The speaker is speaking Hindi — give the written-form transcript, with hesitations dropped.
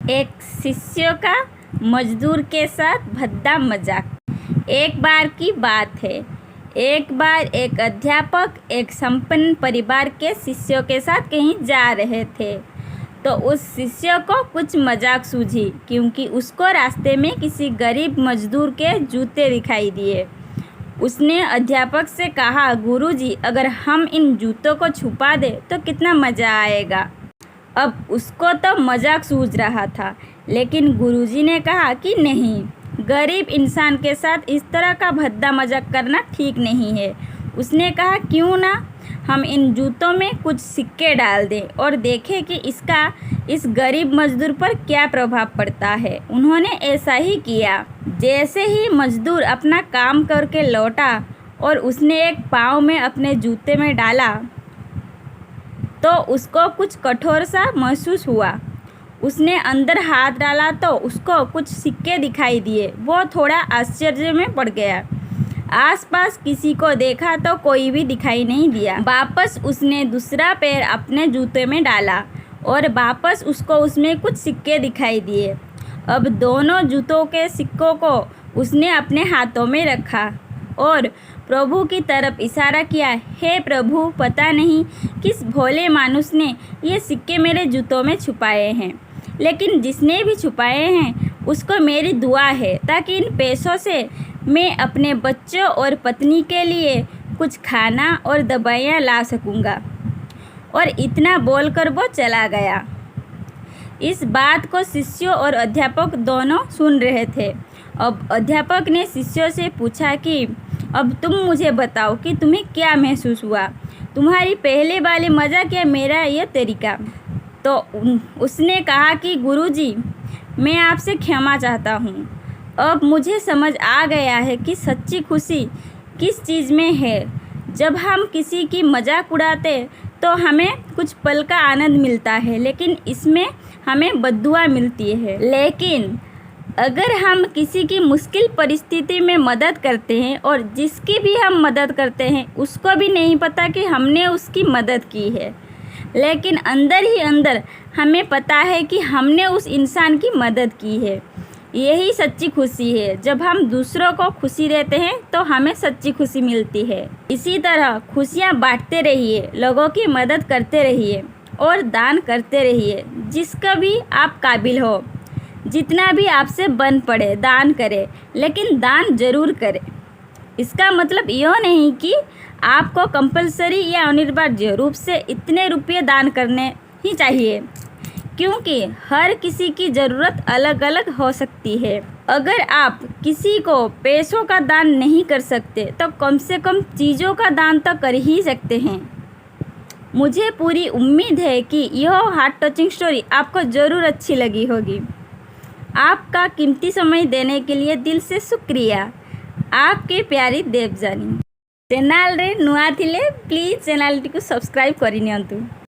एक शिष्य का मजदूर के साथ भद्दा मजाक। एक बार की बात है, एक बार एक अध्यापक एक संपन्न परिवार के शिष्यों के साथ कहीं जा रहे थे। तो उस शिष्य को कुछ मजाक सूझी, क्योंकि उसको रास्ते में किसी गरीब मजदूर के जूते दिखाई दिए। उसने अध्यापक से कहा, गुरुजी, अगर हम इन जूतों को छुपा दें तो कितना मज़ा आएगा। अब उसको तो मजाक सूझ रहा था, लेकिन गुरुजी ने कहा कि नहीं, गरीब इंसान के साथ इस तरह का भद्दा मजाक करना ठीक नहीं है। उसने कहा, क्यों ना हम इन जूतों में कुछ सिक्के डाल दें और देखें कि इसका इस गरीब मजदूर पर क्या प्रभाव पड़ता है। उन्होंने ऐसा ही किया। जैसे ही मजदूर अपना काम करके लौटा और उसने एक पाँव में अपने जूते में डाला तो उसको कुछ कठोर सा महसूस हुआ। उसने अंदर हाथ डाला तो उसको कुछ सिक्के दिखाई दिए। वो थोड़ा आश्चर्य में पड़ गया। आसपास किसी को देखा तो कोई भी दिखाई नहीं दिया। वापस उसने दूसरा पैर अपने जूते में डाला और वापस उसको उसमें कुछ सिक्के दिखाई दिए। अब दोनों जूतों के सिक्कों को उसने अपने हाथों में रखा और प्रभु की तरफ इशारा किया। हे प्रभु, पता नहीं किस भोले मानुस ने ये सिक्के मेरे जूतों में छुपाए हैं, लेकिन जिसने भी छुपाए हैं उसको मेरी दुआ है, ताकि इन पैसों से मैं अपने बच्चों और पत्नी के लिए कुछ खाना और दवाइयाँ ला सकूँगा। और इतना बोलकर वो चला गया। इस बात को शिष्यों और अध्यापक दोनों सुन रहे थे। अब अध्यापक ने शिष्यों से पूछा कि अब तुम मुझे बताओ कि तुम्हें क्या महसूस हुआ, तुम्हारी पहले वाली मजाक या मेरा यह तरीका। तो उसने कहा कि गुरुजी, मैं आपसे क्षमा चाहता हूँ। अब मुझे समझ आ गया है कि सच्ची खुशी किस चीज़ में है। जब हम किसी की मजाक उड़ाते तो हमें कुछ पल का आनंद मिलता है, लेकिन इसमें हमें बद्दुआ मिलती है। लेकिन अगर हम किसी की मुश्किल परिस्थिति में मदद करते हैं और जिसकी भी हम मदद करते हैं उसको भी नहीं पता कि हमने उसकी मदद की है, लेकिन अंदर ही अंदर हमें पता है कि हमने उस इंसान की मदद की है, यही सच्ची खुशी है। जब हम दूसरों को खुशी देते हैं तो हमें सच्ची खुशी मिलती है। इसी तरह खुशियाँ बांटते रहिए, लोगों की मदद करते रहिए और दान करते रहिए। जिसका भी आप काबिल हो, जितना भी आपसे बन पड़े दान करें, लेकिन दान ज़रूर करें। इसका मतलब यह नहीं कि आपको कंपलसरी या अनिवार्य रूप से इतने रुपये दान करने ही चाहिए, क्योंकि हर किसी की ज़रूरत अलग अलग हो सकती है। अगर आप किसी को पैसों का दान नहीं कर सकते तो कम से कम चीज़ों का दान तो कर ही सकते हैं। मुझे पूरी उम्मीद है कि यह हार्ट टचिंग स्टोरी आपको ज़रूर अच्छी लगी होगी। आपका कीमती समय देने के लिए दिल से शुक्रिया। आपके प्यारी देवजानी। चैनल रे नुआ थिले प्लीज चैनल टी को सब्सक्राइब करि नियंतु।